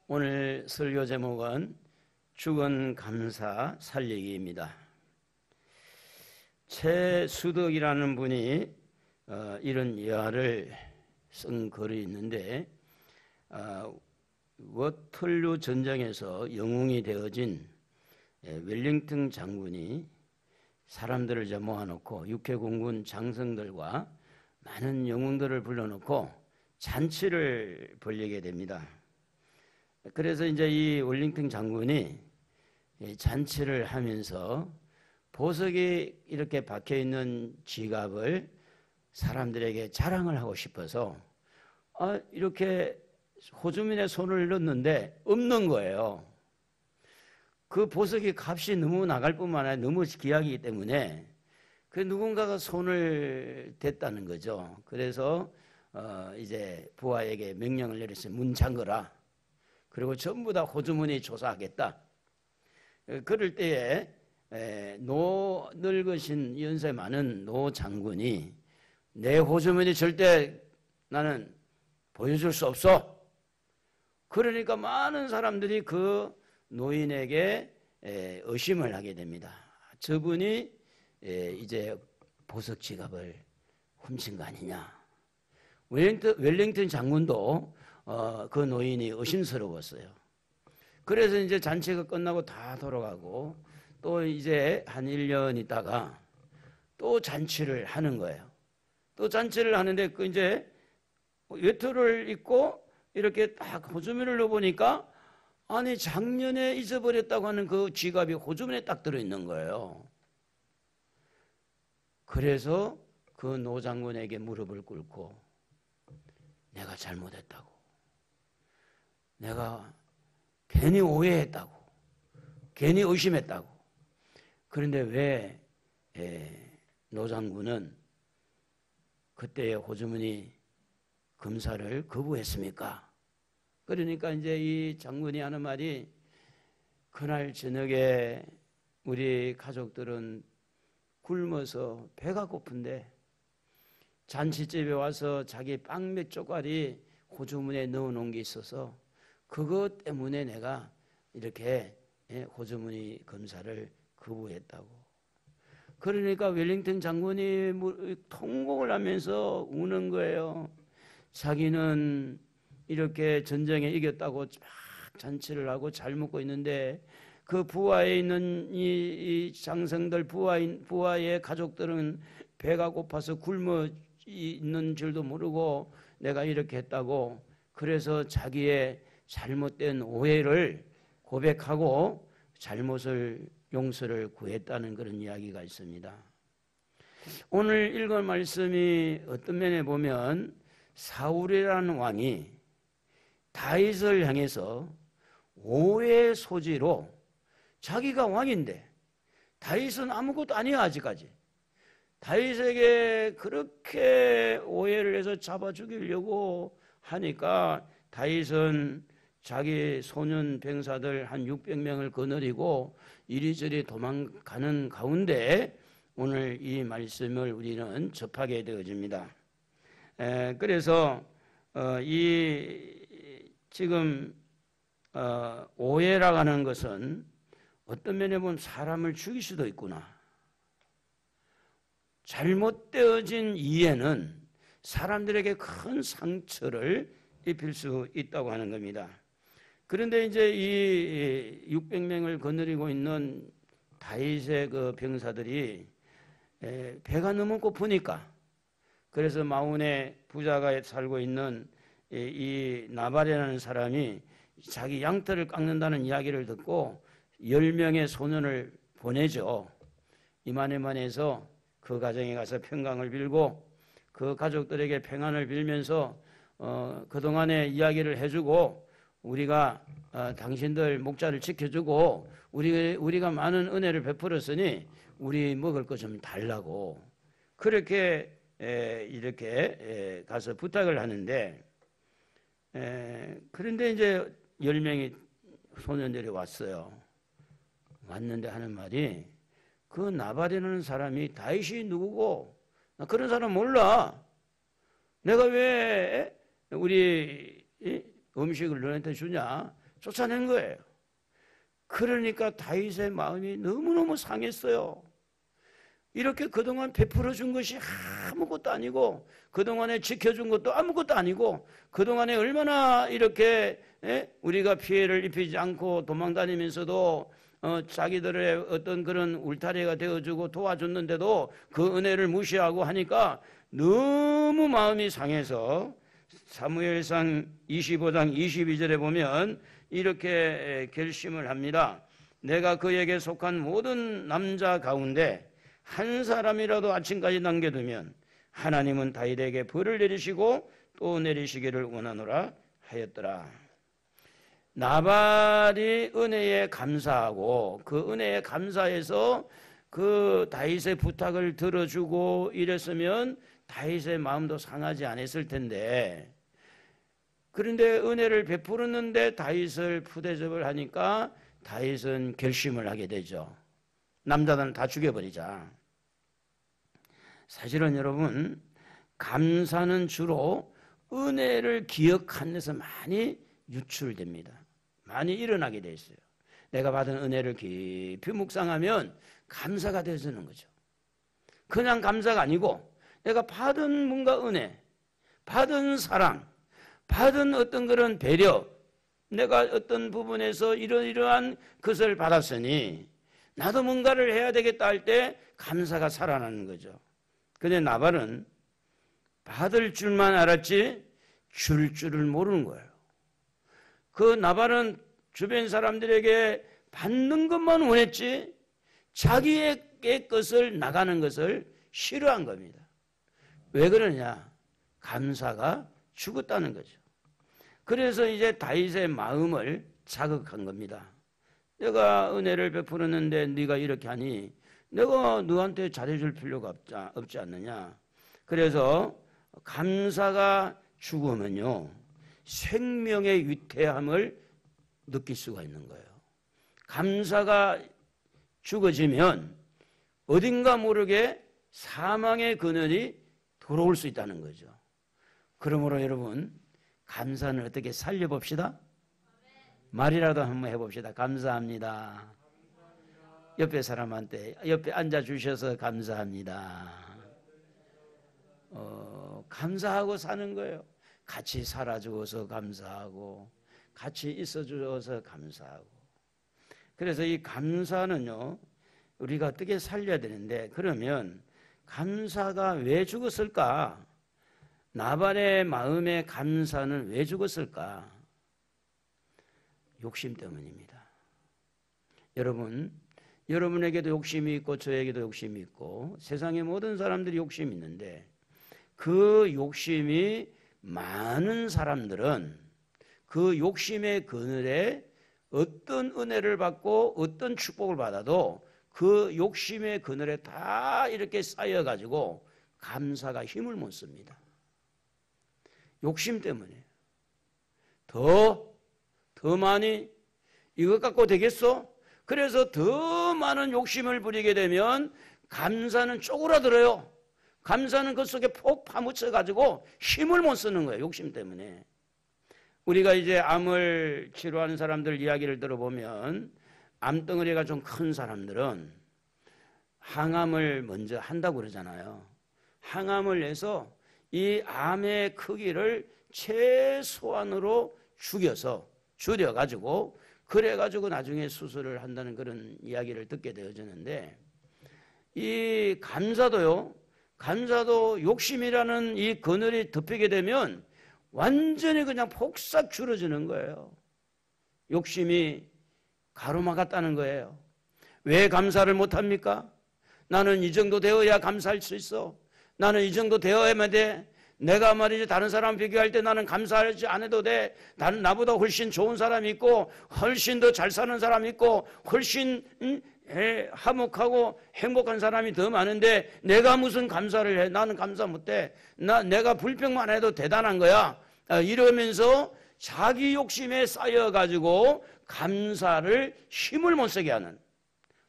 오늘 설교 제목은 죽은 감사 살리기입니다. 최수덕이라는 분이 이런 예화를 쓴 글이 있는데, 워털루 전쟁에서 영웅이 되어진 웰링턴 장군이 사람들을 모아놓고 육해공군 장성들과 많은 영웅들을 불러놓고 잔치를 벌이게 됩니다. 그래서 이제 이 웰링턴 장군이 잔치를 하면서 보석이 이렇게 박혀 있는 지갑을 사람들에게 자랑을 하고 싶어서 이렇게 호주민의 손을 넣었는데 없는 거예요. 그 보석이 값이 너무 나갈 뿐만 아니라 너무 귀하기 때문에 그 누군가가 손을 댔다는 거죠. 그래서 이제 부하에게 명령을 내렸어요. 문 잠그라. 그리고 전부 다 호주머니 조사하겠다. 그럴 때에 늙으신 연세 많은 노 장군이 내 호주머니 절대 나는 보여줄 수 없어. 그러니까 많은 사람들이 그 노인에게 의심을 하게 됩니다. 저분이 이제 보석 지갑을 훔친 거 아니냐. 웰링턴 장군도 그 노인이 의심스러웠어요. 그래서 이제 잔치가 끝나고 다 돌아가고 또 이제 한 1년 있다가 또 잔치를 하는 거예요. 또 잔치를 하는데 그 이제 외투를 입고 이렇게 딱 호주머니를 넣어보니까 아니 작년에 잊어버렸다고 하는 그 지갑이 호주머니에 딱 들어있는 거예요. 그래서 그 노 장군에게 무릎을 꿇고 내가 잘못했다고, 내가 괜히 오해했다고, 괜히 의심했다고. 그런데 왜 노 장군은 그때의 호주머니 검사를 거부했습니까? 그러니까 이제 이 장군이 하는 말이 그날 저녁에 우리 가족들은 굶어서 배가 고픈데 잔치집에 와서 자기 빵 몇 조각이 호주머니에 넣어놓은 게 있어서 그것 때문에 내가 이렇게 호주머니 검사를 거부했다고. 그러니까 웰링턴 장군이 통곡을 하면서 우는 거예요. 자기는 이렇게 전쟁에 이겼다고 막 잔치를 하고 잘 먹고 있는데 그 부하에 있는 이 장성들 부하의 가족들은 배가 고파서 굶어 있는 줄도 모르고 내가 이렇게 했다고. 그래서 자기의 잘못된 오해를 고백하고 잘못을 용서를 구했다는 그런 이야기가 있습니다. 오늘 읽은 말씀이 어떤 면에 보면 사울이라는 왕이 다윗을 향해서 오해의 소지로 자기가 왕인데 다윗은 아무것도 아니야 아직까지. 다윗에게 그렇게 오해를 해서 잡아 죽이려고 하니까 다윗은 자기 소년 병사들 한 600명을 거느리고 이리저리 도망가는 가운데 오늘 이 말씀을 우리는 접하게 되어집니다. 그래서 이 지금 오해라고 하는 것은 어떤 면에 보면 사람을 죽일 수도 있구나. 잘못되어진 이해는 사람들에게 큰 상처를 입힐 수 있다고 하는 겁니다. 그런데 이제 이 600명을 거느리고 있는 다윗의 그 병사들이 배가 너무 고프니까, 그래서 마온의 부자가 살고 있는 이 나발이라는 사람이 자기 양털을 깎는다는 이야기를 듣고 10명의 소년을 보내죠. 이만해서 그 가정에 가서 평강을 빌고 그 가족들에게 평안을 빌면서 그동안의 이야기를 해주고 우리가 당신들 목자를 지켜주고 우리가 많은 은혜를 베풀었으니 우리 먹을 것 좀 달라고 그렇게 이렇게 가서 부탁을 하는데, 그런데 이제 10명의 소년들이 왔는데 하는 말이 그 나발이라는 사람이 다윗이 누구고 나 그런 사람 몰라. 내가 왜 우리 음식을 너한테 주냐? 쫓아낸 거예요. 그러니까 다윗의 마음이 너무너무 상했어요. 이렇게 그동안 베풀어 준 것이 아무것도 아니고, 그동안에 지켜준 것도 아무것도 아니고, 그동안에 얼마나 이렇게 우리가 피해를 입히지 않고 도망다니면서도 자기들의 어떤 그런 울타리가 되어주고 도와줬는데도 그 은혜를 무시하고 하니까 너무 마음이 상해서 사무엘상 25장 22절에 보면 이렇게 결심을 합니다. 내가 그에게 속한 모든 남자 가운데 한 사람이라도 아침까지 남겨두면 하나님은 다윗에게 벌을 내리시고 또 내리시기를 원하노라 하였더라. 나발이 은혜에 감사하고 그 은혜에 감사해서 그 다윗의 부탁을 들어주고 이랬으면 다윗의 마음도 상하지 않았을 텐데, 그런데 은혜를 베풀었는데 다윗을 푸대접을 하니까 다윗은 결심을 하게 되죠. 남자들은 다 죽여버리자. 사실은 여러분, 감사는 주로 은혜를 기억하는 데서 많이 유출됩니다. 많이 일어나게 돼 있어요. 내가 받은 은혜를 깊이 묵상하면 감사가 되어지는 거죠. 그냥 감사가 아니고 내가 받은 뭔가 은혜, 받은 사랑, 받은 어떤 그런 배려, 내가 어떤 부분에서 이러이러한 것을 받았으니 나도 뭔가를 해야 되겠다 할 때 감사가 살아나는 거죠. 근데 나발은 받을 줄만 알았지 줄 줄을 모르는 거예요. 그 나발은 주변 사람들에게 받는 것만 원했지 자기의 것을 나가는 것을 싫어한 겁니다. 왜 그러냐? 감사가 죽었다는 거죠. 그래서 이제 다윗의 마음을 자극한 겁니다. 내가 은혜를 베풀었는데 네가 이렇게 하니 내가 너한테 잘해줄 필요가 없지 않느냐. 그래서 감사가 죽으면요 생명의 위태함을 느낄 수가 있는 거예요. 감사가 죽어지면 어딘가 모르게 사망의 그늘이 들어올 수 있다는 거죠. 그러므로 여러분, 감사는 어떻게 살려봅시다. 말이라도 한번 해봅시다. 감사합니다. 옆에 사람한테 옆에 앉아주셔서 감사합니다. 감사하고 사는 거예요. 같이 살아주어서 감사하고 같이 있어주어서 감사하고. 그래서 이 감사는요 우리가 어떻게 살려야 되는데, 그러면 감사가 왜 죽었을까? 나발의 마음의 감사는 왜 죽었을까? 욕심 때문입니다. 여러분, 여러분에게도 욕심이 있고 저에게도 욕심이 있고 세상의 모든 사람들이 욕심이 있는데, 그 욕심이 많은 사람들은 그 욕심의 그늘에 어떤 은혜를 받고 어떤 축복을 받아도 그 욕심의 그늘에 다 이렇게 쌓여가지고 감사가 힘을 못 씁니다. 욕심 때문에 더 많이 이것 갖고 되겠어? 그래서 더 많은 욕심을 부리게 되면 감사는 쪼그라들어요. 감사는 그 속에 폭 파묻혀가지고 힘을 못 쓰는 거예요. 욕심 때문에. 우리가 이제 암을 치료하는 사람들 이야기를 들어보면 암덩어리가 좀 큰 사람들은 항암을 먼저 한다고 그러잖아요. 항암을 해서 이 암의 크기를 최소한으로 줄여가지고 그래가지고 나중에 수술을 한다는 그런 이야기를 듣게 되어지는데, 이 감사도 욕심이라는 이 그늘이 덮이게 되면 완전히 그냥 폭삭 줄어지는 거예요. 욕심이 가로막았다는 거예요. 왜 감사를 못합니까? 나는 이 정도 되어야 감사할 수 있어. 나는 이 정도 되어야만 돼. 내가 말이지 다른 사람 비교할 때 나는 감사하지 않아도 돼. 다른 나보다 훨씬 좋은 사람이 있고 훨씬 더 잘 사는 사람이 있고 훨씬 화목하고 행복한 사람이 더 많은데 내가 무슨 감사를 해. 나는 감사 못해. 내가 불평만 해도 대단한 거야. 이러면서 자기 욕심에 쌓여가지고 감사를 힘을 못 쓰게 하는,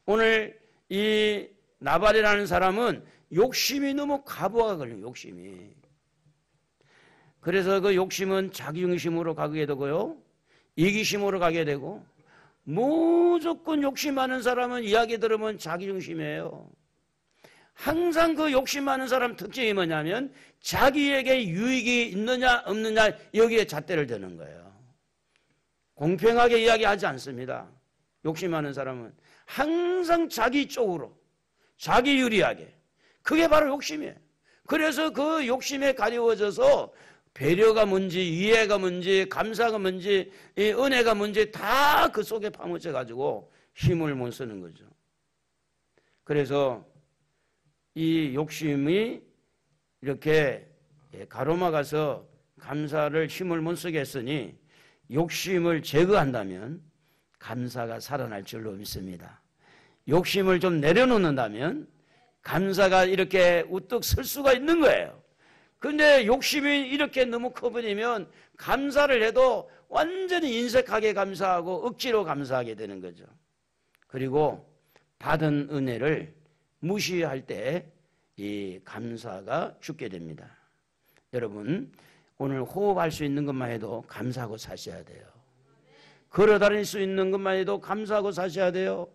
오늘 이 나발이라는 사람은 욕심이 너무 과부하가 걸려요. 욕심이. 그래서 그 욕심은 자기 중심으로 가게 되고요, 이기심으로 가게 되고, 무조건 욕심 많은 사람은 이야기 들으면 자기중심이에요. 항상 그 욕심 많은 사람 특징이 뭐냐면 자기에게 유익이 있느냐 없느냐 여기에 잣대를 드는 거예요. 공평하게 이야기하지 않습니다. 욕심 많은 사람은 항상 자기 쪽으로, 자기 유리하게. 그게 바로 욕심이에요. 그래서 그 욕심에 가려워져서 배려가 뭔지, 이해가 뭔지, 감사가 뭔지, 이 은혜가 뭔지 다 그 속에 파묻혀 가지고 힘을 못 쓰는 거죠. 그래서 이 욕심이 이렇게 가로막아서 감사를 힘을 못 쓰게 했으니 욕심을 제거한다면 감사가 살아날 줄로 믿습니다. 욕심을 좀 내려놓는다면 감사가 이렇게 우뚝 설 수가 있는 거예요. 그런데 욕심이 이렇게 너무 커버리면 감사를 해도 완전히 인색하게 감사하고 억지로 감사하게 되는 거죠. 그리고 받은 은혜를 무시할 때 이 감사가 죽게 됩니다. 여러분, 오늘 호흡할 수 있는 것만 해도 감사하고 사셔야 돼요. 걸어 다닐 수 있는 것만 해도 감사하고 사셔야 돼요.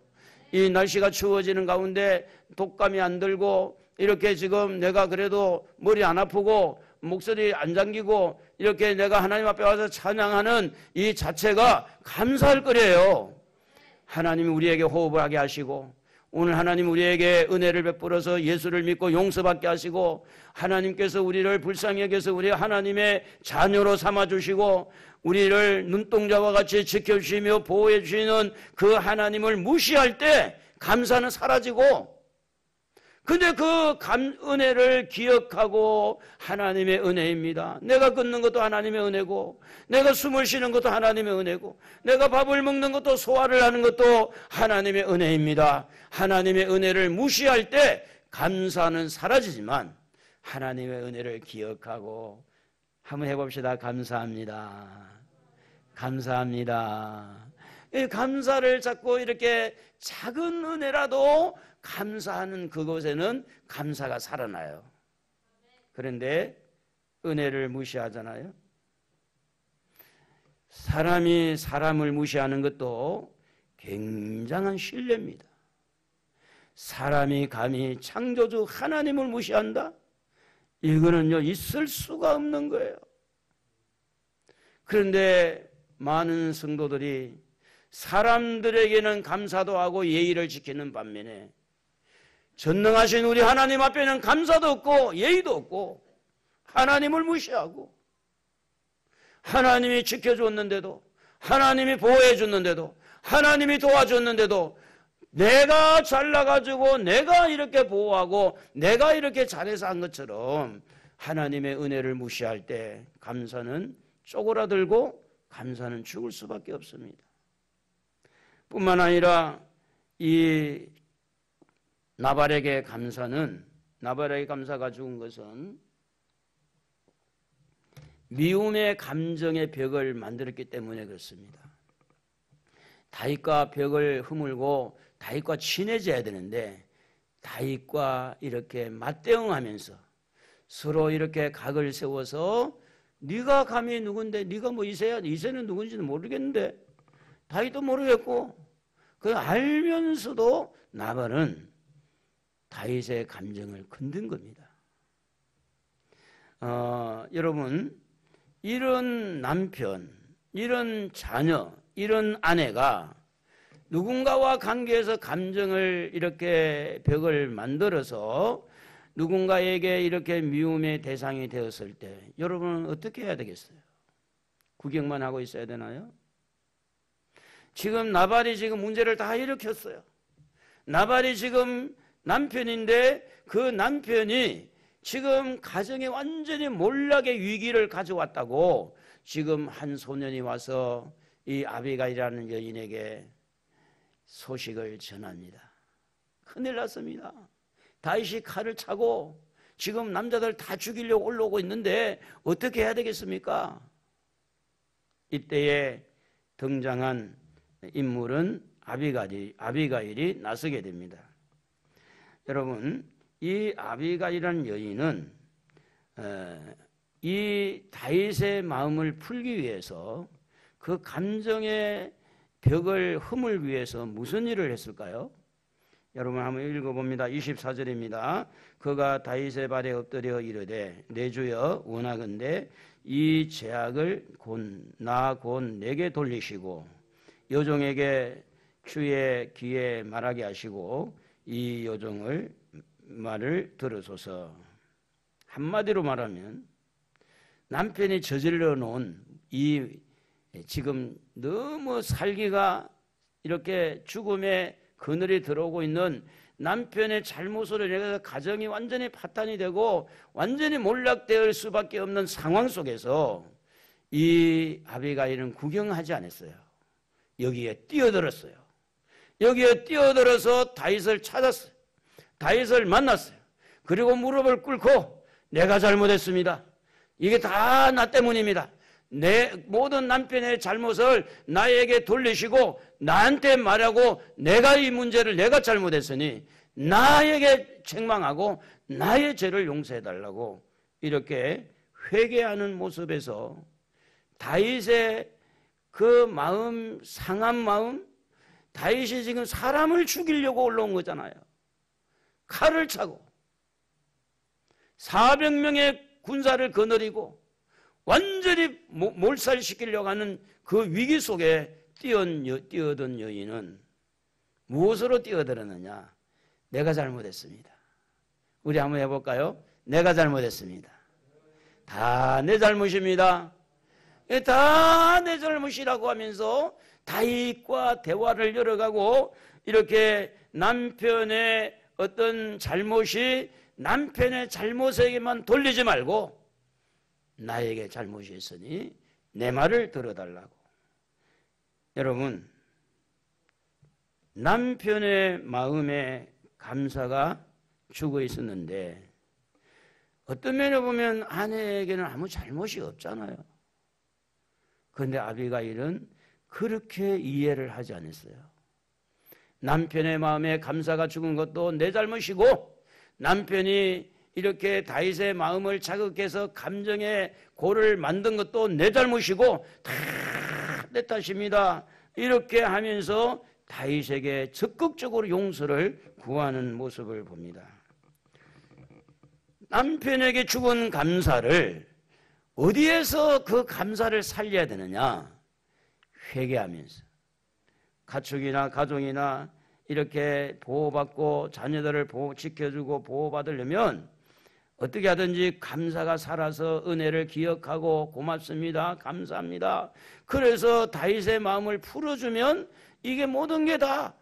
이 날씨가 추워지는 가운데 독감이 안 들고 이렇게 지금 내가 그래도 머리 안 아프고 목소리 안 잠기고 이렇게 내가 하나님 앞에 와서 찬양하는 이 자체가 감사할 거래요. 하나님이 우리에게 호흡을 하게 하시고 오늘 하나님 우리에게 은혜를 베풀어서 예수를 믿고 용서받게 하시고 하나님께서 우리를 불쌍히 여겨서 우리 하나님의 자녀로 삼아주시고 우리를 눈동자와 같이 지켜주시며 보호해 주시는 그 하나님을 무시할 때 감사는 사라지고, 근데 그 은혜를 기억하고 하나님의 은혜입니다. 내가 걷는 것도 하나님의 은혜고, 내가 숨을 쉬는 것도 하나님의 은혜고, 내가 밥을 먹는 것도 소화를 하는 것도 하나님의 은혜입니다. 하나님의 은혜를 무시할 때 감사는 사라지지만 하나님의 은혜를 기억하고 한번 해봅시다. 감사합니다. 감사합니다. 이 감사를 자꾸 이렇게 작은 은혜라도 감사하는 그곳에는 감사가 살아나요. 그런데 은혜를 무시하잖아요. 사람이 사람을 무시하는 것도 굉장한 신뢰입니다. 사람이 감히 창조주 하나님을 무시한다? 이거는요, 있을 수가 없는 거예요. 그런데 많은 성도들이 사람들에게는 감사도 하고 예의를 지키는 반면에 전능하신 우리 하나님 앞에는 감사도 없고 예의도 없고 하나님을 무시하고 하나님이 지켜줬는데도 하나님이 보호해줬는데도 하나님이 도와줬는데도 내가 잘나가지고 내가 이렇게 보호하고 내가 이렇게 잘해서 한 것처럼 하나님의 은혜를 무시할 때 감사는 쪼그라들고 감사는 죽을 수밖에 없습니다. 뿐만 아니라 이 나발에게 감사가 죽은 것은 미움의 감정의 벽을 만들었기 때문에 그렇습니다. 다윗과 벽을 허물고 다윗과 친해져야 되는데 다윗과 이렇게 맞대응하면서 서로 이렇게 각을 세워서 네가 감히 누군데, 네가 뭐 이새야? 이새는 누군지는 모르겠는데 다윗도 모르겠고 그 알면서도 나발은 다윗의 감정을 건든 겁니다. 여러분, 이런 남편, 이런 자녀, 이런 아내가 누군가와 관계에서 감정을 이렇게 벽을 만들어서 누군가에게 이렇게 미움의 대상이 되었을 때 여러분은 어떻게 해야 되겠어요? 구경만 하고 있어야 되나요? 지금 나발이 지금 문제를 다 일으켰어요. 나발이 지금 남편인데 그 남편이 지금 가정에 완전히 몰락의 위기를 가져왔다고 지금 한 소년이 와서 이 아비가일이라는 여인에게 소식을 전합니다. 큰일 났습니다. 다윗이 칼을 차고 지금 남자들 다 죽이려고 올라오고 있는데 어떻게 해야 되겠습니까? 이때에 등장한 인물은 아비가일이 나서게 됩니다. 여러분, 이 아비가일이라는 여인은 이 다윗의 마음을 풀기 위해서 그 감정의 벽을 흠을 위해서 무슨 일을 했을까요? 여러분 한번 읽어봅니다. 24절입니다. 그가 다윗의 발에 엎드려 이르되 내 주여 원하건대 이 죄악을 곧 내게 돌리시고 여종에게 주의 귀에 말하게 하시고 이 여종을 말을 들으소서. 한마디로 말하면 남편이 저질러 놓은 이 지금 너무 살기가 이렇게 죽음의 그늘이 들어오고 있는 남편의 잘못으로 인해서 가정이 완전히 파탄이 되고 완전히 몰락될 수밖에 없는 상황 속에서 이 아비가일은 구경하지 않았어요. 여기에 뛰어들었어요. 여기에 뛰어들어서 다윗을 찾았어요. 다윗을 만났어요. 그리고 무릎을 꿇고 내가 잘못했습니다. 이게 다 나 때문입니다. 내 모든 남편의 잘못을 나에게 돌리시고 나한테 말하고 내가 이 문제를 내가 잘못했으니 나에게 책망하고 나의 죄를 용서해달라고 이렇게 회개하는 모습에서 다윗의 그 마음, 상한 마음, 다윗이 지금 사람을 죽이려고 올라온 거잖아요. 칼을 차고 400명의 군사를 거느리고 완전히 몰살시키려고 하는 그 위기 속에 뛰어든 여인은 무엇으로 뛰어들었느냐? 내가 잘못했습니다. 우리 한번 해볼까요? 내가 잘못했습니다. 다 내 잘못입니다. 다 내 잘못이라고 하면서 다윗과 대화를 열어가고 이렇게 남편의 어떤 잘못이 남편의 잘못에게만 돌리지 말고 나에게 잘못이 있으니 내 말을 들어달라고. 여러분, 남편의 마음에 감사가 죽어 있었는데 어떤 면에 보면 아내에게는 아무 잘못이 없잖아요. 그런데 아비가일은 그렇게 이해를 하지 않았어요. 남편의 마음에 감사가 죽은 것도 내 잘못이고 남편이 이렇게 다윗의 마음을 자극해서 감정의 골을 만든 것도 내 잘못이고 다 내 탓입니다. 이렇게 하면서 다윗에게 적극적으로 용서를 구하는 모습을 봅니다. 남편에게 죽은 감사를 어디에서 그 감사를 살려야 되느냐? 회개하면서. 가축이나 가정이나 이렇게 보호받고 자녀들을 지켜주고 보호받으려면 어떻게 하든지 감사가 살아서 은혜를 기억하고 고맙습니다. 감사합니다. 그래서 다윗의 마음을 풀어주면 이게 모든 게 다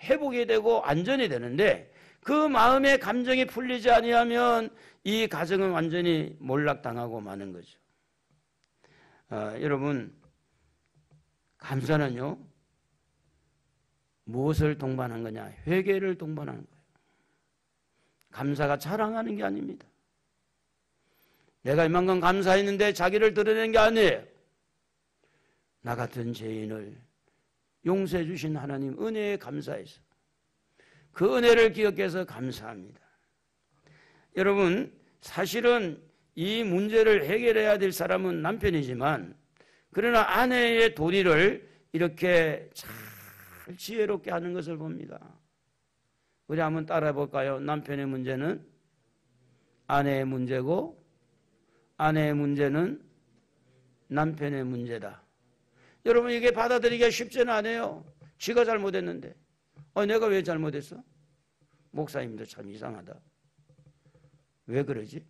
회복이 되고 안전이 되는데 그 마음의 감정이 풀리지 아니하면 이 가정은 완전히 몰락당하고 마는 거죠. 여러분, 감사는요 무엇을 동반한 거냐? 회개를 동반하는 거예요. 감사가 자랑하는 게 아닙니다. 내가 이만큼 감사했는데 자기를 드러낸 게 아니에요. 나 같은 죄인을 용서해 주신 하나님 은혜에 감사해서 그 은혜를 기억해서 감사합니다. 여러분, 사실은 이 문제를 해결해야 될 사람은 남편이지만 그러나 아내의 도리를 이렇게 잘 지혜롭게 하는 것을 봅니다. 우리 한번 따라해 볼까요? 남편의 문제는 아내의 문제고 아내의 문제는 남편의 문제다. 여러분, 이게 받아들이기가 쉽지는 않아요. 지가 잘못했는데 내가 왜 잘못했어? 목사님도 참 이상하다. 왜 그러지?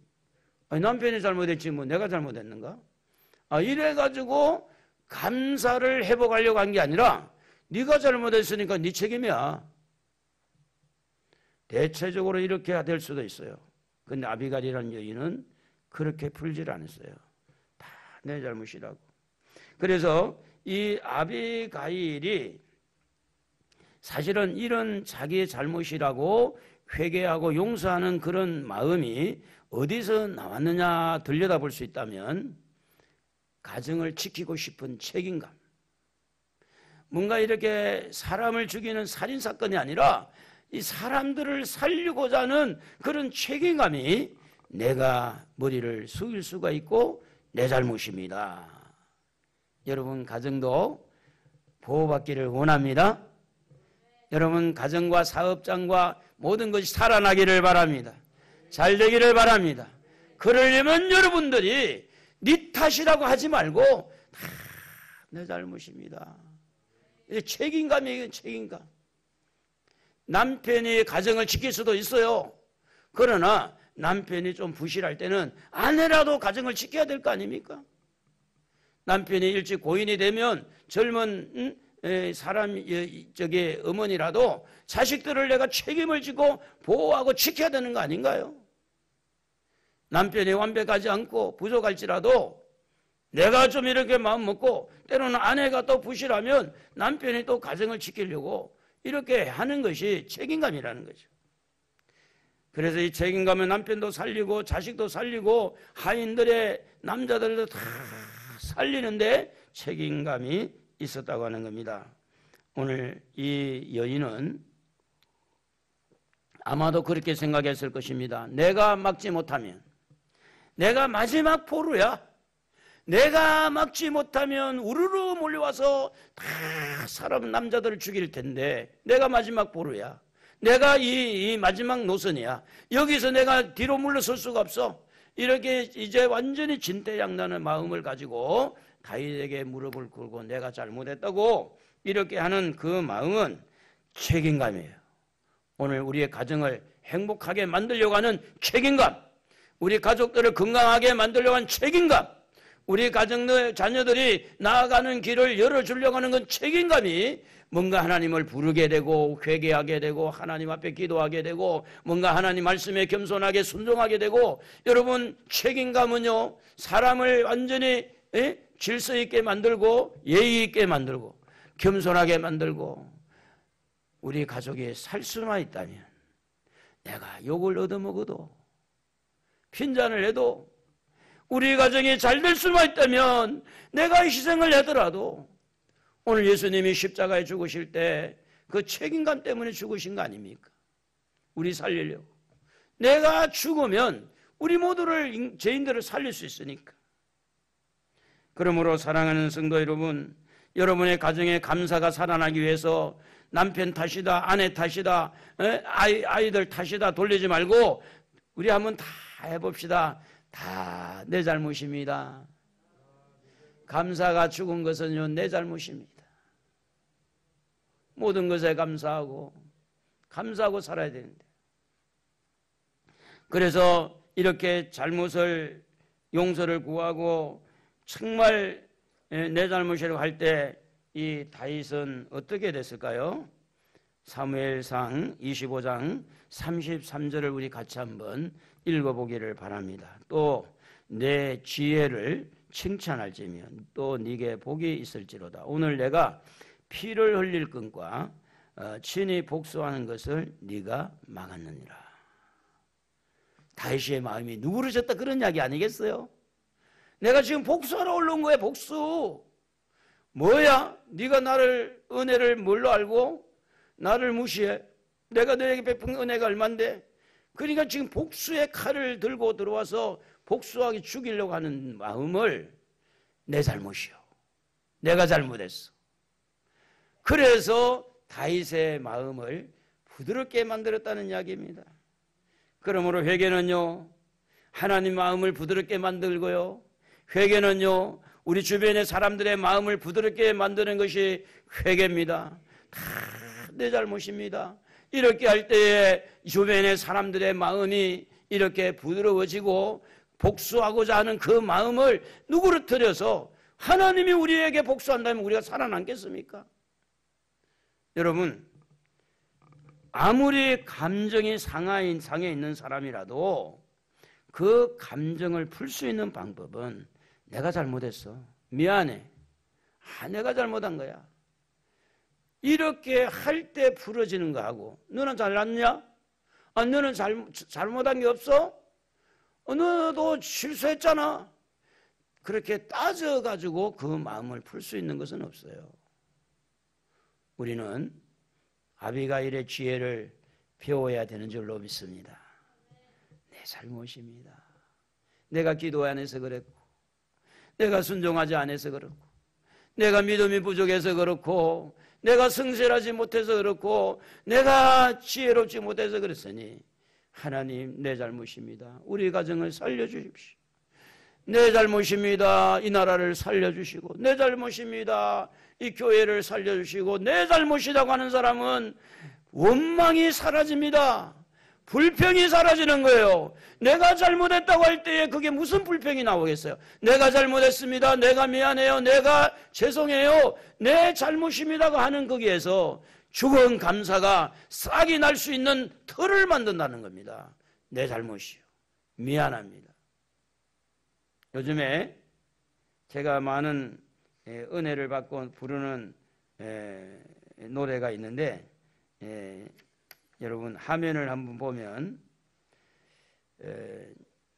남편이 잘못했지 뭐 내가 잘못했는가? 이래가지고 감사를 회복하려고 한 게 아니라 네가 잘못했으니까 네 책임이야. 대체적으로 이렇게 될 수도 있어요. 그런데 아비가일이라는 여인은 그렇게 풀질 않았어요. 다 내 잘못이라고. 그래서 이 아비가일이 사실은 이런 자기의 잘못이라고 회개하고 용서하는 그런 마음이 어디서 나왔느냐 들여다볼 수 있다면 가정을 지키고 싶은 책임감, 뭔가 이렇게 사람을 죽이는 살인사건이 아니라 이 사람들을 살리고자 하는 그런 책임감이 내가 머리를 숙일 수가 있고 내 잘못입니다. 여러분 가정도 보호받기를 원합니다. 여러분 가정과 사업장과 모든 것이 살아나기를 바랍니다. 잘 되기를 바랍니다. 그러려면 여러분들이 네 탓이라고 하지 말고 다 내 잘못입니다. 책임감이에요. 책임감. 남편이 가정을 지킬 수도 있어요. 그러나 남편이 좀 부실할 때는 아내라도 가정을 지켜야 될 거 아닙니까? 남편이 일찍 고인이 되면 젊은 사람 저기 어머니라도 자식들을 내가 책임을 지고 보호하고 지켜야 되는 거 아닌가요? 남편이 완벽하지 않고 부족할지라도 내가 좀 이렇게 마음 먹고 때로는 아내가 또 부실하면 남편이 또 가정을 지키려고 이렇게 하는 것이 책임감이라는 거죠. 그래서 이 책임감은 남편도 살리고 자식도 살리고 하인들의 남자들도 다 살리는데 책임감이 있었다고 하는 겁니다. 오늘 이 여인은 아마도 그렇게 생각했을 것입니다. 내가 막지 못하면, 내가 마지막 포로야. 내가 막지 못하면 우르르 몰려와서 다 사람 남자들을 죽일 텐데 내가 마지막 포로야. 내가 이 마지막 노선이야. 여기서 내가 뒤로 물러설 수가 없어. 이렇게 이제 완전히 진퇴양난의 마음을 가지고 다윗에게 무릎을 꿇고 내가 잘못했다고 이렇게 하는 그 마음은 책임감이에요. 오늘 우리의 가정을 행복하게 만들려고 하는 책임감, 우리 가족들을 건강하게 만들려고 하는 책임감, 우리 가정의 자녀들이 나아가는 길을 열어주려고 하는 건 책임감이 뭔가 하나님을 부르게 되고 회개하게 되고 하나님 앞에 기도하게 되고 뭔가 하나님 말씀에 겸손하게 순종하게 되고 여러분 책임감은요 사람을 완전히 질서 있게 만들고 예의 있게 만들고 겸손하게 만들고 우리 가족이 살 수만 있다면 내가 욕을 얻어먹어도 핀잔을 해도 우리 가정이 잘 될 수만 있다면 내가 희생을 하더라도 오늘 예수님이 십자가에 죽으실 때 그 책임감 때문에 죽으신 거 아닙니까? 우리 살리려고. 내가 죽으면 우리 모두를 죄인들을 살릴 수 있으니까. 그러므로 사랑하는 성도 여러분, 여러분의 가정에 감사가 살아나기 위해서 남편 탓이다, 아내 탓이다, 아이들 탓이다 돌리지 말고 우리 한번 다 해봅시다. 다 내 잘못입니다. 감사가 죽은 것은요 내 잘못입니다. 모든 것에 감사하고 살아야 되는데 그래서 이렇게 잘못을 용서를 구하고 정말 내 잘못이라고 할 때 이 다윗은 어떻게 됐을까요? 사무엘상 25장 33절을 우리 같이 한번 읽어보기를 바랍니다. 또 내 지혜를 칭찬할지면 또 네게 복이 있을지로다. 오늘 내가 피를 흘릴 것과 친히 복수하는 것을 네가 막았느니라. 다윗의 마음이 누그러졌다 그런 이야기 아니겠어요? 내가 지금 복수하러 올라온 거야. 복수. 뭐야? 네가 나를 은혜를 뭘로 알고 나를 무시해? 내가 너에게 베푼 은혜가 얼만데? 그러니까 지금 복수의 칼을 들고 들어와서 복수하게 죽이려고 하는 마음을 내 잘못이요. 내가 잘못했어. 그래서 다윗의 마음을 부드럽게 만들었다는 이야기입니다. 그러므로 회개는요, 하나님 마음을 부드럽게 만들고요. 회개는요, 우리 주변의 사람들의 마음을 부드럽게 만드는 것이 회개입니다. 다 내 잘못입니다. 이렇게 할 때에 주변의 사람들의 마음이 이렇게 부드러워지고 복수하고자 하는 그 마음을 누그러뜨려서 하나님이 우리에게 복수한다면 우리가 살아남겠습니까? 여러분, 아무리 감정이 상해 있는 사람이라도 그 감정을 풀 수 있는 방법은 내가 잘못했어. 미안해. 내가 잘못한 거야. 이렇게 할 때 풀어지는 거하고 너는 잘났냐? 너는 잘못한 게 없어? 너도 실수했잖아. 그렇게 따져가지고 그 마음을 풀 수 있는 것은 없어요. 우리는 아비가일의 지혜를 배워야 되는 줄로 믿습니다. 내 잘못입니다. 내가 기도 안 해서 그랬고 내가 순종하지 않아서 그렇고 내가 믿음이 부족해서 그렇고, 내가 성실하지 못해서 그렇고, 내가 지혜롭지 못해서 그랬으니 하나님, 내 잘못입니다. 우리 가정을 살려주십시오. 내 잘못입니다. 이 나라를 살려주시고, 내 잘못입니다. 이 교회를 살려주시고, 내 잘못이라고 하는 사람은 원망이 사라집니다. 불평이 사라지는 거예요. 내가 잘못했다고 할 때에 그게 무슨 불평이 나오겠어요? 내가 잘못했습니다. 내가 미안해요. 내가 죄송해요. 내 잘못입니다고 하는 거기에서 죽은 감사가 싹이 날 수 있는 틀을 만든다는 겁니다. 내 잘못이요. 미안합니다. 요즘에 제가 많은 은혜를 받고 부르는 노래가 있는데, 여러분 화면을 한번 보면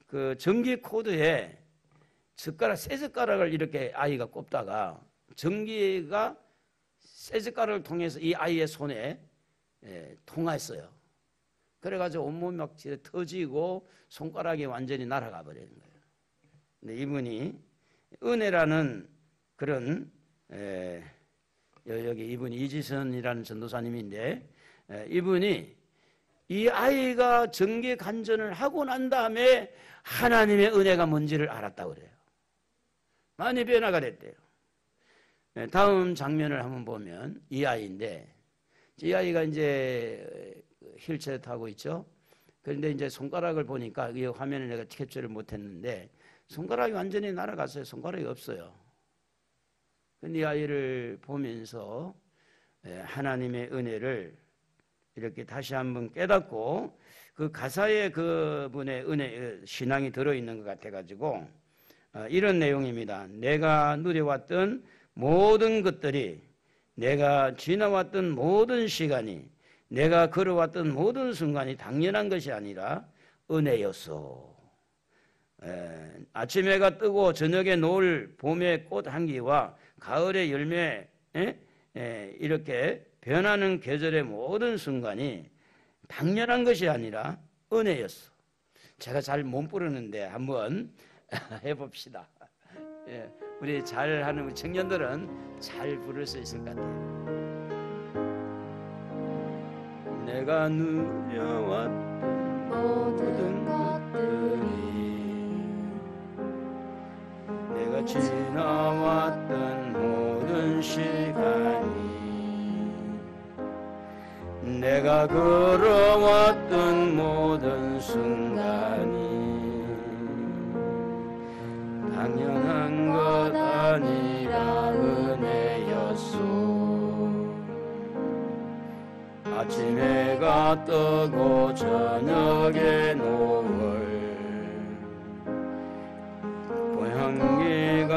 그 전기 코드에 새 젓가락을 이렇게 아이가 꼽다가 전기가 새 젓가락을 통해서 이 아이의 손에 통했어요. 그래가지고 온몸이 막 터지고 손가락이 완전히 날아가 버리는 거예요. 근데 이분이 은혜라는 그런 여기 이분이 이지선이라는 전도사님인데, 이분이 이 아이가 전기 간전을 하고 난 다음에 하나님의 은혜가 뭔지를 알았다고 그래요. 많이 변화가 됐대요. 다음 장면을 한번 보면 이 아이인데, 이 아이가 이제 휠체어 타고 있죠. 그런데 이제 손가락을 보니까, 이 화면을 내가 캡처를 못했는데 손가락이 완전히 날아갔어요. 손가락이 없어요. 근데 이 아이를 보면서 하나님의 은혜를 이렇게 다시 한번 깨닫고, 그 가사에 그분의 은혜, 신앙이 들어있는 것 같아가지고 이런 내용입니다. 내가 누려왔던 모든 것들이, 내가 지나왔던 모든 시간이, 내가 걸어왔던 모든 순간이 당연한 것이 아니라 은혜였소. 아침 해가 뜨고 저녁에 노을, 봄의 꽃 향기와 가을의 열매, 이렇게 변하는 계절의 모든 순간이 당연한 것이 아니라 은혜였어. 제가 잘 못 부르는데 한번 해봅시다. 우리 잘하는 우리 청년들은 잘 부를 수 있을 것 같아요. 내가 누려왔던 모든 것들이, 내가 지나왔던 모든 시간이, 내가 걸어왔던 모든 순간이 당연한 것 아니라 은혜였소. 아침 해가 뜨고 저녁에 노을, 향기가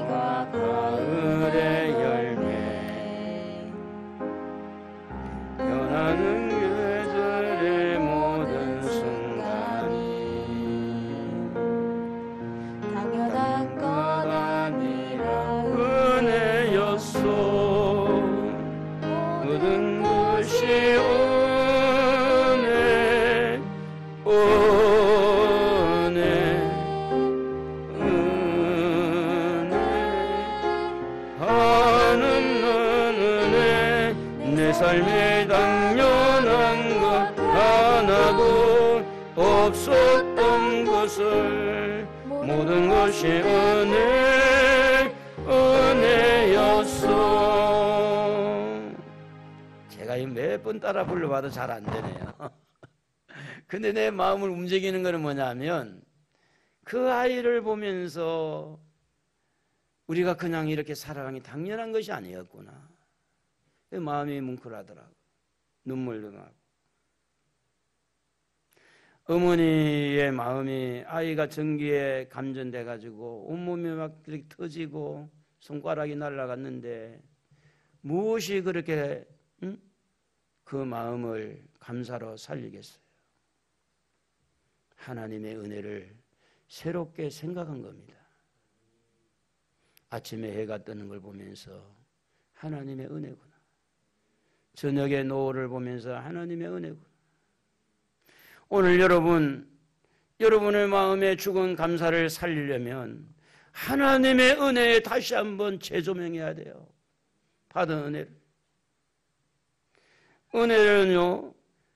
와 가을의 열매, 변하는 계절의 모든 순간이 당연한 것 아니라 은혜였소. 모든 것이 은혜, 내 삶에 당연한 것 하나도 없었던 것을, 모든 것이 은혜였어. 제가 몇 번 따라 불러봐도 잘 안 되네요. 근데 내 마음을 움직이는 것은 뭐냐면, 그 아이를 보면서 우리가 그냥 이렇게 살아가는 게 당연한 것이 아니었구나. 마음이 뭉클하더라고. 눈물도 나고. 어머니의 마음이, 아이가 전기에 감전돼 가지고 온몸이 막 이렇게 터지고 손가락이 날아갔는데 무엇이 그렇게 그 마음을 감사로 살리겠어요? 하나님의 은혜를 새롭게 생각한 겁니다. 아침에 해가 뜨는 걸 보면서 하나님의 은혜구나. 저녁에 노을을 보면서 하나님의 은혜구나. 오늘 여러분의 마음에 죽은 감사를 살리려면 하나님의 은혜에 다시 한번 재조명해야 돼요. 받은 은혜를. 은혜는요,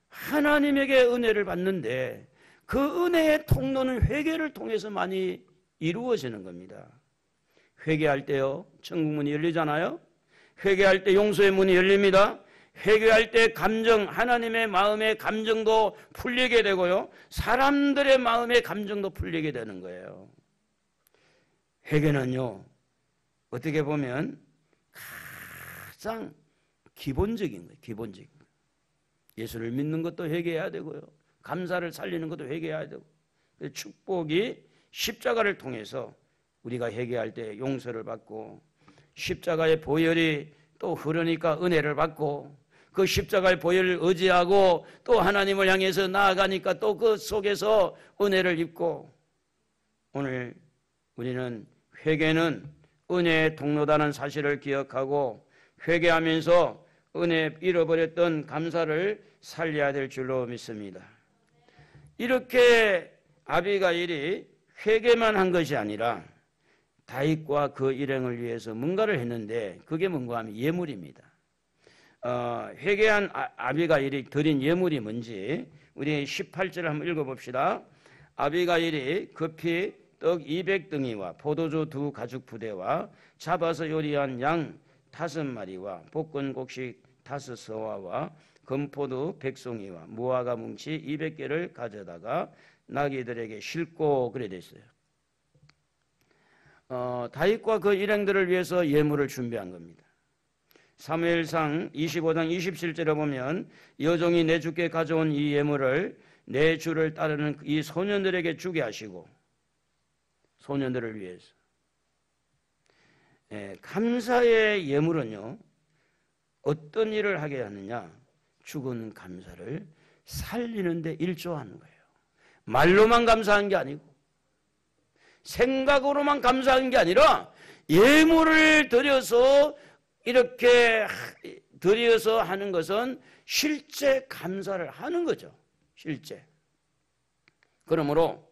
하나님에게 은혜를 받는데 그 은혜의 통로는 회개를 통해서 많이 이루어지는 겁니다. 회개할 때요, 천국 문이 열리잖아요. 회개할 때 용서의 문이 열립니다. 회개할 때 감정, 하나님의 마음의 감정도 풀리게 되고요, 사람들의 마음의 감정도 풀리게 되는 거예요. 회개는요, 어떻게 보면 가장 기본적인 거예요. 기본적인 거예요. 예수를 믿는 것도 회개해야 되고요, 감사를 살리는 것도 회개해야 되고, 축복이 십자가를 통해서 우리가 회개할 때 용서를 받고, 십자가의 보혈이 또 흐르니까 은혜를 받고, 그 십자가의 보혈을 의지하고 또 하나님을 향해서 나아가니까 또 그 속에서 은혜를 입고, 오늘 우리는 회개는 은혜의 통로다는 사실을 기억하고 회개하면서 은혜 잃어버렸던 감사를 살려야 될 줄로 믿습니다. 이렇게 아비가일이 회개만 한 것이 아니라 다윗과 그 일행을 위해서 뭔가를 했는데, 그게 뭔가 하면 예물입니다. 회개한 아비가일이 드린 예물이 뭔지 우리 18절을 한번 읽어봅시다. 아비가일이 급히 떡 200덩이와 포도주 2 가죽 부대와 잡아서 요리한 양 5마리와 볶은 곡식 5서와와 금포도 100송이와 무화과 뭉치 200개를 가져다가 나귀들에게 싣고, 그래 됐어요. 다윗과 그 일행들을 위해서 예물을 준비한 겁니다. 사무엘상 25장 27절에 보면 여종이 내 주께 가져온 이 예물을 내 주를 따르는 이 소년들에게 주게 하시고, 소년들을 위해서. 감사의 예물은요, 어떤 일을 하게 하느냐, 죽은 감사를 살리는 데 일조하는 거예요. 말로만 감사한 게 아니고 생각으로만 감사한 게 아니라 예물을 드려서 이렇게 드려서 하는 것은 실제 감사를 하는 거죠. 실제. 그러므로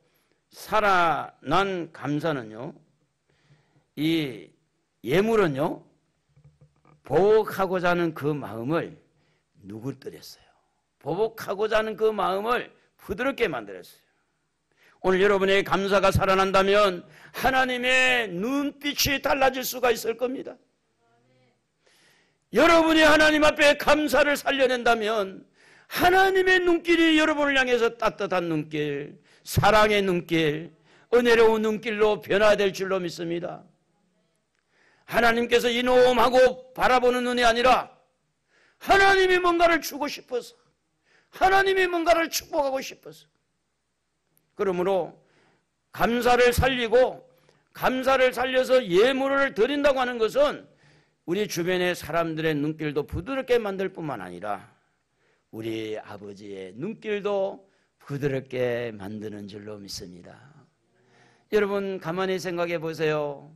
살아난 감사는요, 이 예물은요, 보복하고자 하는 그 마음을 누그러뜨렸어요. 보복하고자 하는 그 마음을 부드럽게 만들었어요. 오늘 여러분의 감사가 살아난다면 하나님의 눈빛이 달라질 수가 있을 겁니다. 여러분이 하나님 앞에 감사를 살려낸다면 하나님의 눈길이 여러분을 향해서 따뜻한 눈길, 사랑의 눈길, 은혜로운 눈길로 변화될 줄로 믿습니다. 하나님께서 이놈하고 바라보는 눈이 아니라 하나님이 뭔가를 주고 싶어서, 하나님이 뭔가를 축복하고 싶어서. 그러므로 감사를 살리고 감사를 살려서 예물을 드린다고 하는 것은 우리 주변의 사람들의 눈길도 부드럽게 만들 뿐만 아니라 우리 아버지의 눈길도 부드럽게 만드는 줄로 믿습니다. 여러분 가만히 생각해 보세요.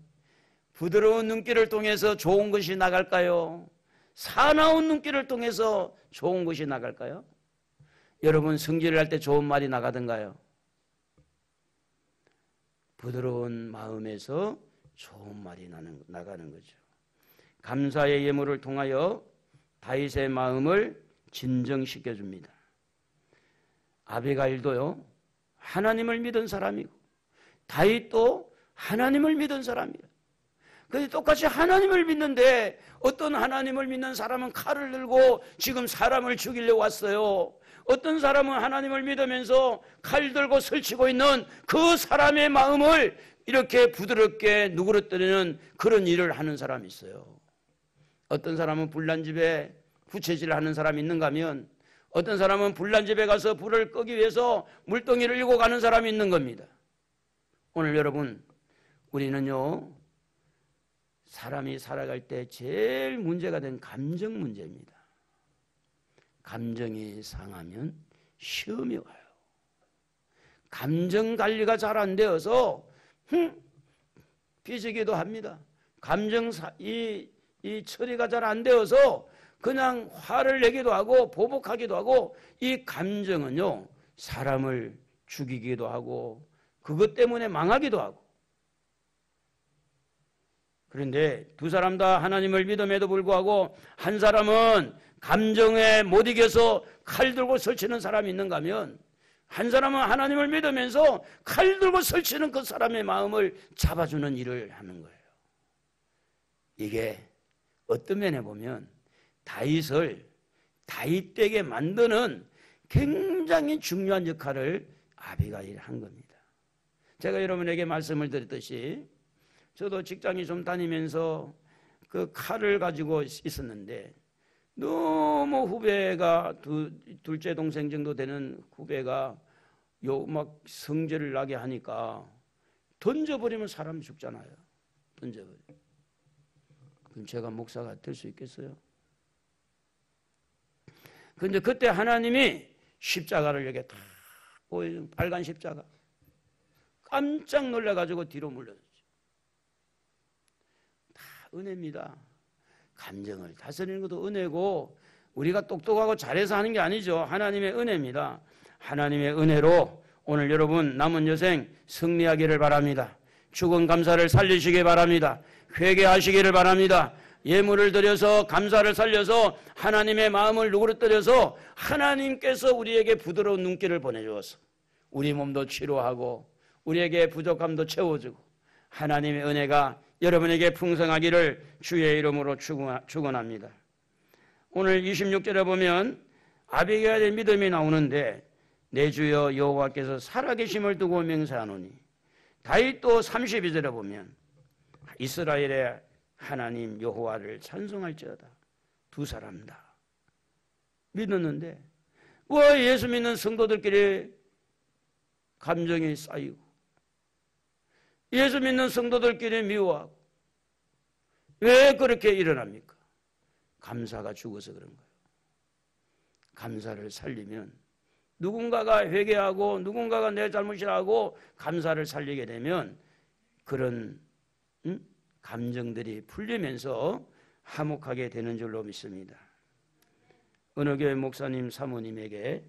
부드러운 눈길을 통해서 좋은 것이 나갈까요? 사나운 눈길을 통해서 좋은 것이 나갈까요? 여러분 성질을 할 때 좋은 말이 나가던가요? 부드러운 마음에서 좋은 말이 나가는 거죠. 감사의 예물을 통하여 다윗의 마음을 진정시켜 줍니다. 아비가일도요, 하나님을 믿은 사람이고 다윗도 하나님을 믿은 사람이에요. 그런데 똑같이 하나님을 믿는데 어떤 하나님을 믿는 사람은 칼을 들고 지금 사람을 죽이려고 왔어요. 어떤 사람은 하나님을 믿으면서 칼 들고 설치고 있는 그 사람의 마음을 이렇게 부드럽게 누그러뜨리는 그런 일을 하는 사람이 있어요. 어떤 사람은 불난 집에 부채질을 하는 사람이 있는가 하면 어떤 사람은 불난 집에 가서 불을 끄기 위해서 물동이를 일고 가는 사람이 있는 겁니다. 오늘 여러분, 우리는요, 사람이 살아갈 때 제일 문제가 된 감정 문제입니다. 감정이 상하면 시험이 와요. 감정 관리가 잘 안 되어서 삐지기도 합니다. 이 처리가 잘 안 되어서 그냥 화를 내기도 하고 보복하기도 하고, 이 감정은요 사람을 죽이기도 하고 그것 때문에 망하기도 하고. 그런데 두 사람 다 하나님을 믿음에도 불구하고 한 사람은 감정에 못 이겨서 칼 들고 설치는 사람이 있는가 하면 한 사람은 하나님을 믿으면서 칼 들고 설치는 그 사람의 마음을 잡아주는 일을 하는 거예요. 이게 어떤 면에 보면 다윗을 다윗되게 만드는 굉장히 중요한 역할을 아비가일이 한 겁니다. 제가 여러분에게 말씀을 드렸듯이 저도 직장에 좀 다니면서 그 칼을 가지고 있었는데 너무 후배가 둘째 동생 정도 되는 후배가 막 성질을 나게 하니까 던져버리면 사람 죽잖아요. 던져버리면. 그럼 제가 목사가 될 수 있겠어요? 그런데 그때 하나님이 십자가를 이렇게 딱 보여준 빨간 십자가 깜짝 놀라가지고 뒤로 물러졌죠. 다 은혜입니다. 감정을 다스리는 것도 은혜고 우리가 똑똑하고 잘해서 하는 게 아니죠. 하나님의 은혜입니다. 하나님의 은혜로 오늘 여러분 남은 여생 승리하기를 바랍니다. 죽은 감사를 살리시기 바랍니다. 회개하시기를 바랍니다. 예물을 드려서 감사를 살려서 하나님의 마음을 누그러뜨려서 하나님께서 우리에게 부드러운 눈길을 보내주어서 우리 몸도 치료하고 우리에게 부족함도 채워주고 하나님의 은혜가 여러분에게 풍성하기를 주의 이름으로 축원합니다. 오늘 26절에 보면 아비게일의 믿음이 나오는데 내 주여 여호와께서 살아계심을 두고 맹세하노니 다윗도 32절에 보면 이스라엘의 하나님 여호와를 찬송할지어다. 두 사람 다 믿었는데 왜 예수 믿는 성도들끼리 감정이 쌓이고 예수 믿는 성도들끼리 미워하고 왜 그렇게 일어납니까? 감사가 죽어서 그런 거예요. 감사를 살리면 누군가가 회개하고 누군가가 내 잘못이라고 감사를 살리게 되면 그런 감정들이 풀리면서 화목하게 되는 줄로 믿습니다. 어느 교회 목사님 사모님에게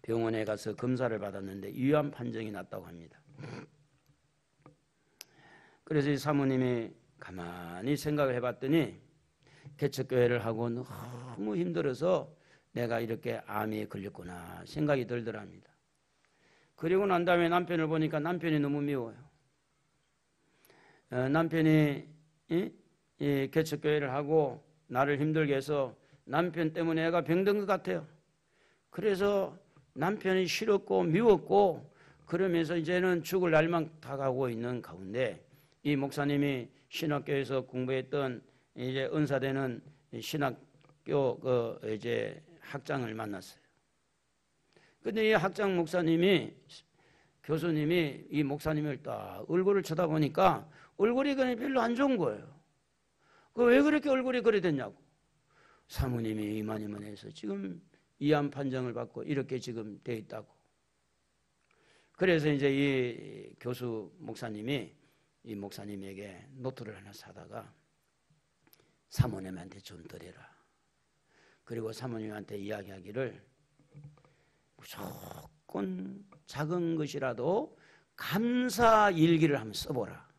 병원에 가서 검사를 받았는데 위암 판정이 났다고 합니다. 그래서 이 사모님이 가만히 생각을 해봤더니 개척교회를 하고 너무 힘들어서 내가 이렇게 암에 걸렸구나 생각이 들더랍니다. 그리고 난 다음에 남편을 보니까 남편이 너무 미워요. 남편이 이 개척교회를 하고 나를 힘들게 해서 남편 때문에 애가 병든 것 같아요. 그래서 남편이 싫었고 미웠고 그러면서 이제는 죽을 날만 다가오고 있는 가운데 이 목사님이 신학교에서 공부했던 이제 은사되는 신학교 이제 학장을 만났어요. 근데 이 학장 목사님이 교수님이 이 목사님을 딱 얼굴을 쳐다보니까 얼굴이 그냥 별로 안 좋은 거예요. 왜 그렇게 얼굴이 그래 됐냐고. 사모님이 이만해서 지금 위암 판정을 받고 이렇게 지금 돼 있다고. 그래서 이제 이 교수 목사님이 이 목사님에게 노트를 하나 사다가 사모님한테 좀 드려라. 그리고 사모님한테 이야기하기를 무조건 작은 것이라도 감사 일기를 한번 써보라.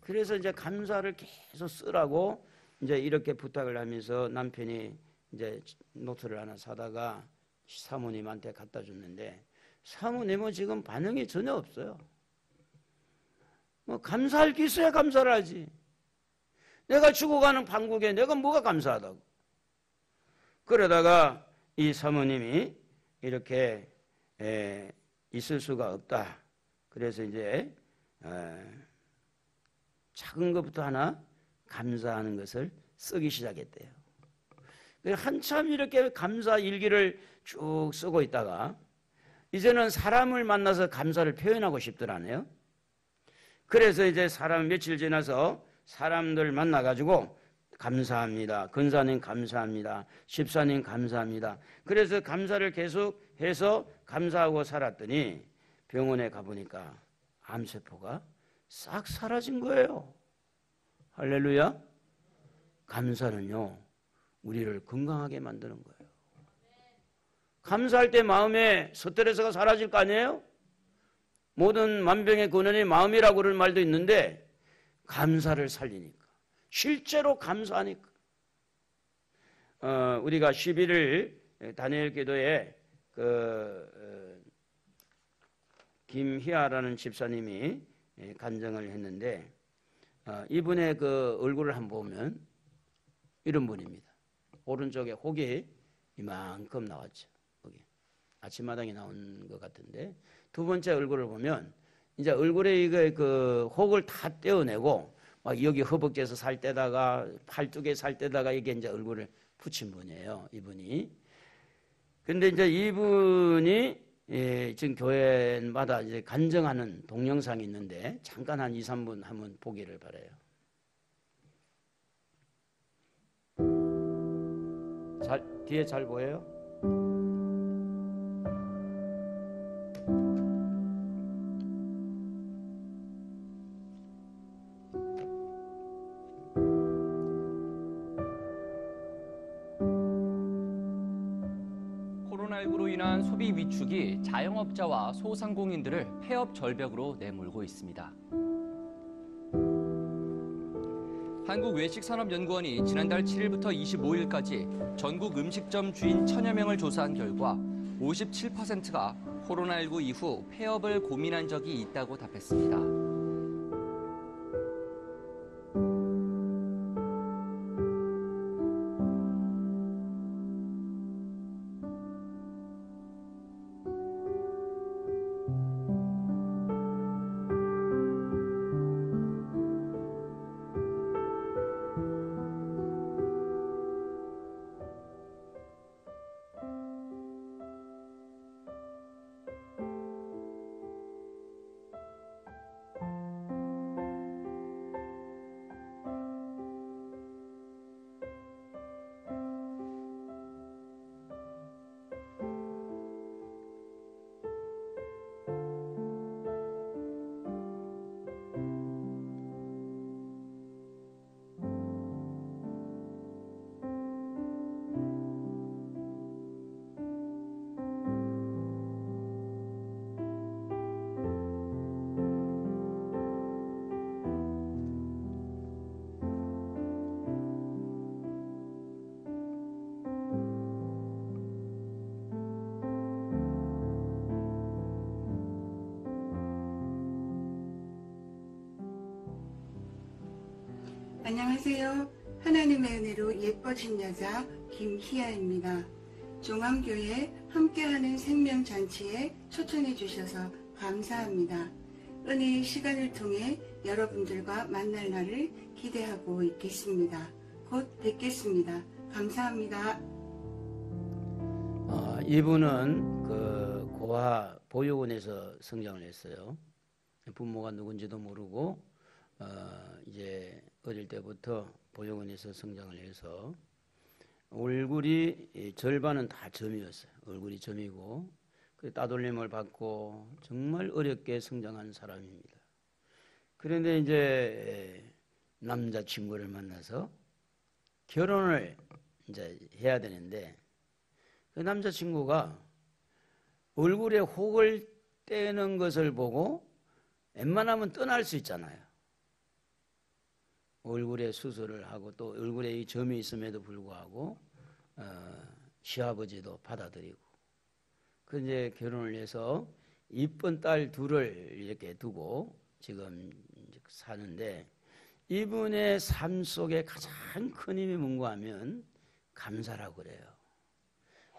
그래서 이제 감사를 계속 쓰라고 이제 이렇게 부탁을 하면서 남편이 이제 노트를 하나 사다가 사모님한테 갖다 줬는데 사모님은 지금 반응이 전혀 없어요. 뭐 감사할 게 있어야 감사를 하지. 내가 죽어가는 판국에 내가 뭐가 감사하다고. 그러다가 이 사모님이 이렇게 있을 수가 없다. 그래서 이제 작은 것부터 하나 감사하는 것을 쓰기 시작했대요. 한참 이렇게 감사 일기를 쭉 쓰고 있다가 이제는 사람을 만나서 감사를 표현하고 싶더라네요. 그래서 이제 사람 며칠 지나서 사람들 만나가지고 감사합니다. 근사님 감사합니다. 집사님 감사합니다. 그래서 감사를 계속 해서 감사하고 살았더니 병원에 가보니까 암세포가 싹 사라진 거예요. 할렐루야. 감사는요 우리를 건강하게 만드는 거예요. 감사할 때 마음에 스트레스가 사라질 거 아니에요? 모든 만병의 근원이 마음이라고 그런 말도 있는데 감사를 살리니까. 실제로 감사하니까. 우리가 11일 다니엘 기도에 김희아라는 집사님이 간증을 했는데, 이분의 그 얼굴을 한번 보면 이런 분입니다. 오른쪽에 혹이 이만큼 나왔죠. 여기 아침마당에 나온 것 같은데, 두 번째 얼굴을 보면 이제 얼굴에 이거 그 혹을 다 떼어내고 막 여기 허벅지에서 살 때다가 팔뚝에 살 때다가 이게 이제 얼굴을 붙인 분이에요, 이분이. 근데 이제 이분이 지금 교회마다 이제 간증하는 동영상이 있는데 잠깐 한 2, 3분 한번 보기를 바라요. 뒤에 잘 보여요? 코로나19로 인한 소비 위축이 자영업자와 소상공인들을 폐업 절벽으로 내몰고 있습니다. 한국외식산업연구원이 지난달 7일부터 25일까지 전국 음식점 주인 1000여 명을 조사한 결과 57%가 코로나19 이후 폐업을 고민한 적이 있다고 답했습니다. 안녕하세요. 하나님의 은혜로 예뻐진 여자 김희아입니다. 종암교회 함께하는 생명잔치에 초청해 주셔서 감사합니다. 은혜의 시간을 통해 여러분들과 만날 날을 기대하고 있겠습니다. 곧 뵙겠습니다. 감사합니다. 이분은 그 고아 보육원에서 성장을 했어요. 부모가 누군지도 모르고 이제 어릴 때부터 보육원에서 성장을 해서 얼굴이 절반은 다 점이었어요. 얼굴이 점이고 그 따돌림을 받고 정말 어렵게 성장한 사람입니다. 그런데 이제 남자친구를 만나서 결혼을 이제 해야 되는데 그 남자친구가 얼굴에 혹을 떼는 것을 보고 웬만하면 떠날 수 있잖아요. 얼굴에 수술을 하고 또 얼굴에 이 점이 있음에도 불구하고 시아버지도 받아들이고 그 이제 결혼을 해서 이쁜 딸 둘을 이렇게 두고 지금 사는데 이분의 삶 속에 가장 큰 힘이 뭔가 하면 감사라고 그래요.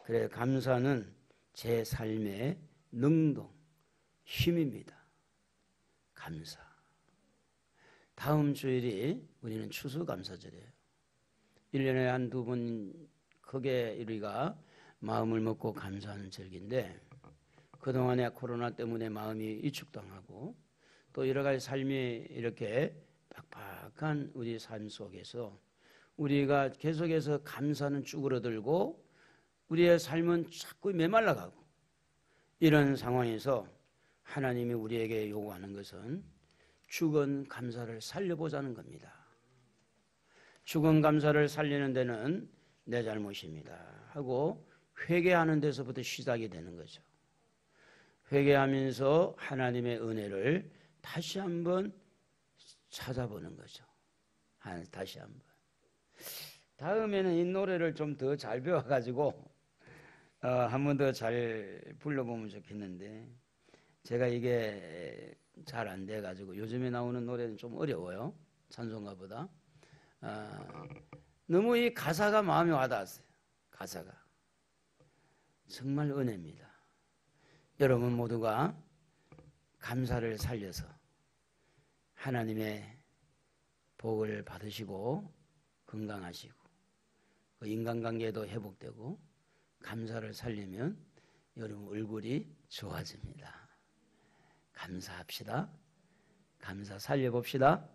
그래 감사는 제 삶의 능동, 힘입니다. 감사. 다음 주일이 우리는 추수감사절이에요. 1년에 한 2번 크게 우리가 마음을 먹고 감사하는 절기인데 그동안에 코로나 때문에 마음이 위축당하고 또 여러 가지 삶이 이렇게 팍팍한 우리 삶 속에서 우리가 계속해서 감사는 쭈그러들고 우리의 삶은 자꾸 메말라가고 이런 상황에서 하나님이 우리에게 요구하는 것은 죽은 감사를 살려보자는 겁니다. 죽은 감사를 살리는 데는 내 잘못입니다 하고 회개하는 데서부터 시작이 되는 거죠. 회개하면서 하나님의 은혜를 다시 한번 찾아보는 거죠. 다시 한번. 다음에는 이 노래를 좀 더 잘 배워가지고 한 번 더 잘 불러보면 좋겠는데 제가 이게 잘 안 돼가지고 요즘에 나오는 노래는 좀 어려워요. 찬송가보다. 너무 이 가사가 마음에 와닿았어요. 가사가 정말 은혜입니다. 여러분 모두가 감사를 살려서 하나님의 복을 받으시고 건강하시고 그 인간관계도 회복되고 감사를 살리면 여러분 얼굴이 좋아집니다. 감사합시다. 감사 살려봅시다.